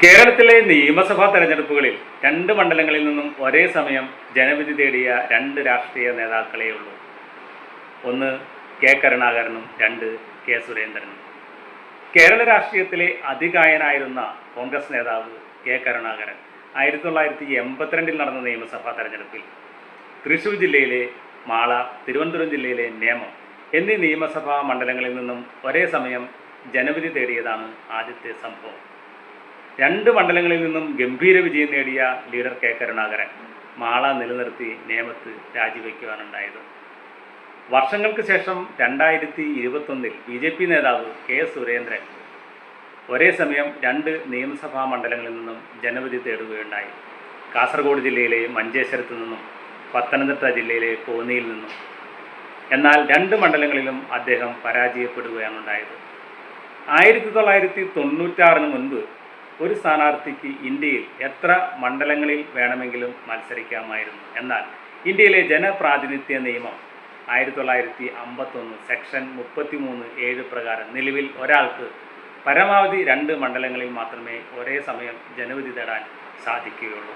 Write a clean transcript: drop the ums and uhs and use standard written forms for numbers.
കേരളത്തിലെ നിയമസഭാ തെരഞ്ഞെടുപ്പുകളിൽ രണ്ട് മണ്ഡലങ്ങളിൽ നിന്നും ഒരേ സമയം ജനവിധി തേടിയ രണ്ട് രാഷ്ട്രീയ നേതാക്കളേ ഉള്ളൂ. ഒന്ന് കെ കരുണാകരനും രണ്ട് കെ സുരേന്ദ്രനും. കേരള രാഷ്ട്രീയത്തിലെ അതികായനായിരുന്ന കോൺഗ്രസ് നേതാവ് കെ കരുണാകരൻ 1982 നടന്ന നിയമസഭാ തെരഞ്ഞെടുപ്പിൽ തൃശൂർ ജില്ലയിലെ മാള, തിരുവനന്തപുരം ജില്ലയിലെ നേമം എന്നീ നിയമസഭാ മണ്ഡലങ്ങളിൽ നിന്നും ഒരേ സമയം ജനവിധി തേടിയതാണ് ആദ്യത്തെ സംഭവം. രണ്ട് മണ്ഡലങ്ങളിൽ നിന്നും ഗംഭീര വിജയം നേടിയ ലീഡർ കെ കരുണാകരൻ മാള നിലനിർത്തി നേമത്ത് രാജിവെക്കുവാനുണ്ടായത്. വർഷങ്ങൾക്ക് ശേഷം 2021 BJP നേതാവ് കെ സുരേന്ദ്രൻ ഒരേ സമയം രണ്ട് നിയമസഭാ മണ്ഡലങ്ങളിൽ നിന്നും ജനവിധി തേടുകയുണ്ടായി. കാസർഗോഡ് ജില്ലയിലെ മഞ്ചേശ്വരത്ത് നിന്നും പത്തനംതിട്ട ജില്ലയിലെ കോന്നിയിൽ നിന്നും. എന്നാൽ രണ്ട് മണ്ഡലങ്ങളിലും അദ്ദേഹം പരാജയപ്പെടുകയാണുണ്ടായത്. 1996 മുൻപ് ഒരു സ്ഥാനാർത്ഥിക്ക് ഇന്ത്യയിൽ എത്ര മണ്ഡലങ്ങളിൽ വേണമെങ്കിലും മത്സരിക്കാമായിരുന്നു. എന്നാൽ ഇന്ത്യയിലെ ജനപ്രാതിനിധ്യ നിയമം 1951 സെക്ഷൻ 33(7) പ്രകാരം നിലവിൽ ഒരാൾക്ക് പരമാവധി രണ്ട് മണ്ഡലങ്ങളിൽ മാത്രമേ ഒരേ സമയം ജനവിധി തേടാൻ സാധിക്കുകയുള്ളൂ.